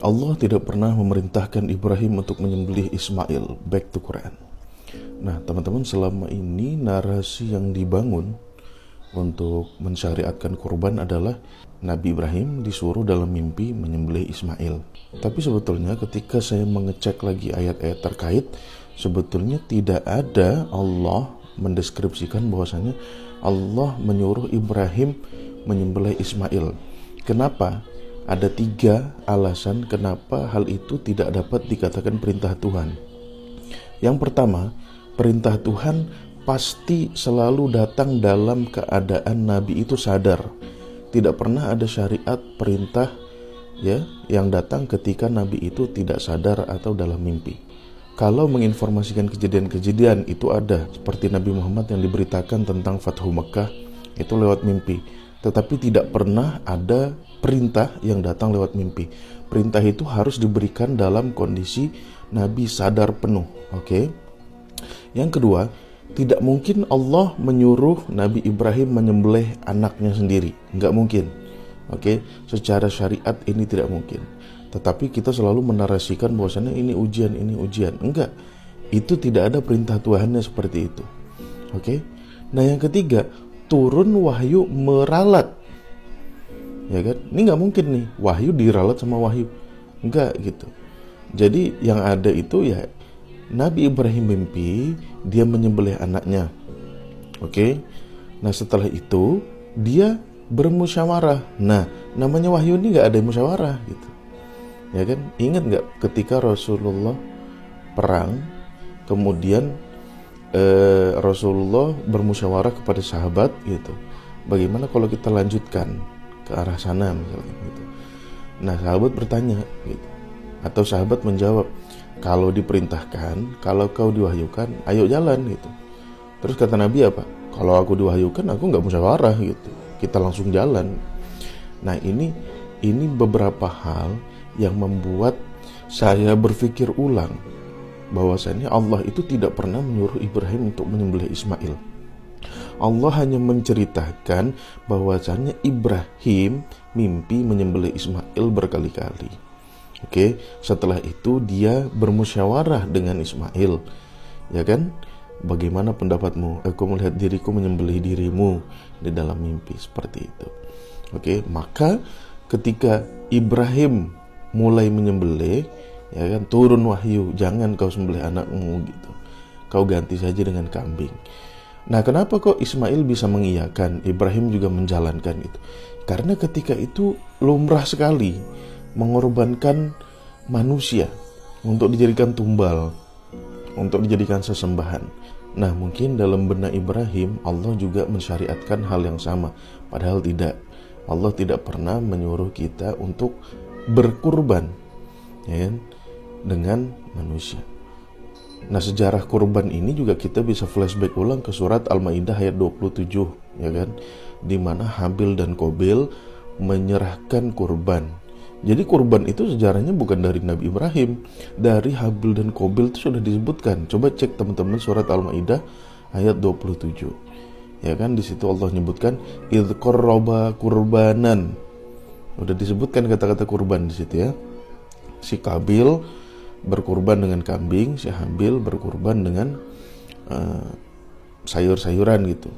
Allah tidak pernah memerintahkan Ibrahim untuk menyembelih Ismail. Back to Quran. Nah, teman-teman, selama ini narasi yang dibangun untuk mensyariatkan kurban adalah Nabi Ibrahim disuruh dalam mimpi menyembelih Ismail. Tapi sebetulnya ketika saya mengecek lagi ayat-ayat terkait, sebetulnya tidak ada Allah mendeskripsikan bahwasanya Allah menyuruh Ibrahim menyembelih Ismail. Kenapa? Ada 3 alasan kenapa hal itu tidak dapat dikatakan perintah Tuhan. Yang pertama, perintah Tuhan pasti selalu datang dalam keadaan Nabi itu sadar. Tidak pernah ada syariat perintah yang datang ketika Nabi itu tidak sadar atau dalam mimpi. Kalau menginformasikan kejadian-kejadian itu ada, seperti Nabi Muhammad yang diberitakan tentang Fathu Mekah itu lewat mimpi. Tetapi tidak pernah ada perintah yang datang lewat mimpi. Perintah itu harus diberikan dalam kondisi Nabi sadar penuh. Oke. Yang kedua, tidak mungkin Allah menyuruh Nabi Ibrahim menyembelih anaknya sendiri. Enggak mungkin. Oke, secara syariat ini tidak mungkin. Tetapi kita selalu menarasikan bahwasanya ini ujian. Enggak. Itu tidak ada perintah Tuhannya seperti itu. Oke. Nah, yang ketiga, turun wahyu meralat. Ya kan? Ini nggak mungkin nih, wahyu diralat sama wahyu. Enggak gitu. Jadi yang ada itu ya Nabi Ibrahim mimpi, dia menyembelih anaknya. Oke. Nah, setelah itu dia bermusyawarah. Nah, namanya wahyu ini nggak ada musyawarah gitu. Ya kan? Ingat nggak ketika Rasulullah perang, kemudian Rasulullah bermusyawarah kepada sahabat gitu. Bagaimana kalau kita lanjutkan ke arah sana misalnya gitu. Nah, sahabat bertanya gitu. Atau sahabat menjawab, kalau diperintahkan, kalau kau diwahyukan, ayo jalan gitu. Terus kata Nabi apa? Kalau aku diwahyukan, aku nggak musyawarah gitu. Kita langsung jalan. Nah, ini beberapa hal yang membuat saya berpikir ulang bahwasanya Allah itu tidak pernah menyuruh Ibrahim untuk menyembelih Ismail. Allah hanya menceritakan bahwasanya Ibrahim mimpi menyembelih Ismail berkali-kali. Oke, setelah itu dia bermusyawarah dengan Ismail. Ya kan? Bagaimana pendapatmu? Aku melihat diriku menyembelih dirimu di dalam mimpi, seperti itu. Oke, maka ketika Ibrahim mulai menyembelih, ya kan, turun wahyu, jangan kau sembelih anakmu gitu. Kau ganti saja dengan kambing. Nah, kenapa kok Ismail bisa mengiyakan, Ibrahim juga menjalankan itu? Karena ketika itu lumrah sekali mengorbankan manusia untuk dijadikan tumbal, untuk dijadikan sesembahan. Nah, mungkin dalam benak Ibrahim Allah juga mensyariatkan hal yang sama, padahal tidak. Allah tidak pernah menyuruh kita untuk berkurban, ya kan, dengan manusia. Nah, sejarah kurban ini juga kita bisa flashback ulang ke surat Al-Maidah ayat 27, ya kan, di mana Habil dan Qabil menyerahkan kurban. Jadi kurban itu sejarahnya bukan dari Nabi Ibrahim, dari Habil dan Qabil itu sudah disebutkan. Coba cek teman-teman surat Al-Maidah ayat 27. Ya kan, di situ Allah menyebutkan idz qarraba kurbanan. Udah disebutkan kata-kata kurban di situ ya. Si Qabil berkurban dengan kambing, si Habil berkurban dengan sayur-sayuran gitu.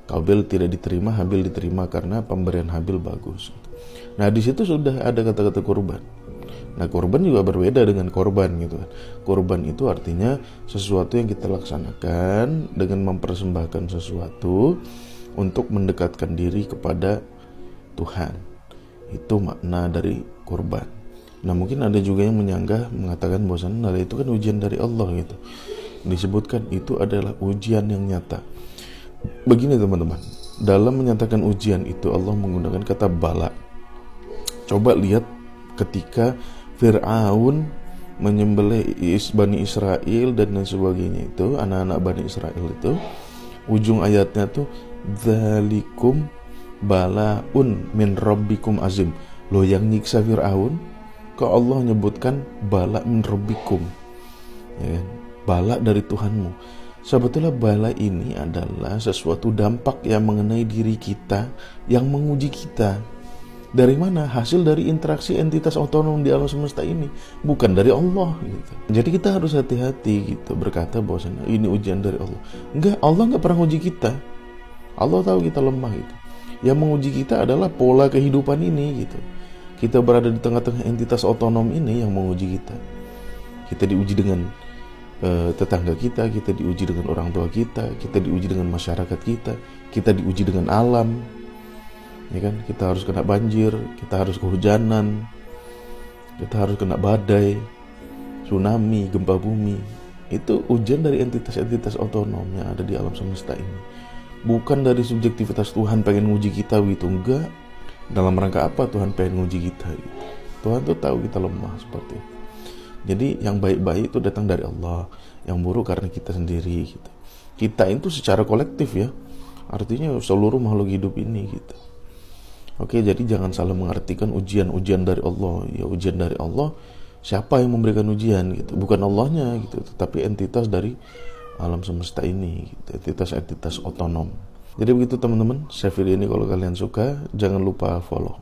Qabil tidak diterima, Habil diterima karena pemberian Habil bagus. Nah, di situ sudah ada kata-kata kurban. Nah, kurban juga berbeda dengan korban gitu kan. Kurban itu artinya sesuatu yang kita laksanakan dengan mempersembahkan sesuatu untuk mendekatkan diri kepada Tuhan. Itu makna dari kurban. Nah, mungkin ada juga yang menyanggah mengatakan bahwasannya itu kan ujian dari Allah gitu. Disebutkan itu adalah ujian yang nyata. Begini teman-teman, dalam menyatakan ujian itu Allah menggunakan kata bala. Coba lihat ketika Fir'aun menyembelih Bani Israel dan lain sebagainya itu, anak-anak Bani Israel itu, ujung ayatnya tuh dzalikum balaun min rabbikum azim. Loh, yang nyiksa Fir'aun kok Allah menyebutkan bala min rabbikum, ya kan? Bala dari Tuhanmu. Sebetulnya bala ini adalah sesuatu dampak yang mengenai diri kita, yang menguji kita. Dari mana? Hasil dari interaksi entitas otonom di alam semesta ini, bukan dari Allah gitu. Jadi kita harus hati-hati gitu berkata bahwasanya ini ujian dari Allah. Enggak, Allah enggak pernah uji kita. Allah tahu kita lemah gitu. Yang menguji kita adalah pola kehidupan ini gitu. Kita berada di tengah-tengah entitas otonom ini yang menguji kita. Kita diuji dengan tetangga kita diuji dengan orang tua kita diuji dengan masyarakat kita diuji dengan alam, ya kan? Kita harus kena banjir, kita harus kehujanan, kita harus kena badai, tsunami, gempa bumi. Itu ujian dari entitas-entitas otonom yang ada di alam semesta ini. Bukan dari subjektivitas Tuhan pengen nguji kita gitu, enggak. Dalam rangka apa Tuhan pengen nguji kita gitu. Tuhan tuh tahu kita lemah seperti itu. Jadi yang baik-baik itu datang dari Allah, yang buruk karena kita sendiri gitu. Kita itu secara kolektif ya, artinya seluruh makhluk hidup ini gitu. Oke, jadi jangan salah mengartikan ujian dari Allah. Ya ujian dari Allah, siapa yang memberikan ujian gitu? Bukan Allahnya gitu, tetapi entitas dari alam semesta ini gitu. Entitas otonom. Jadi begitu teman-teman, share video ini kalau kalian suka, jangan lupa follow.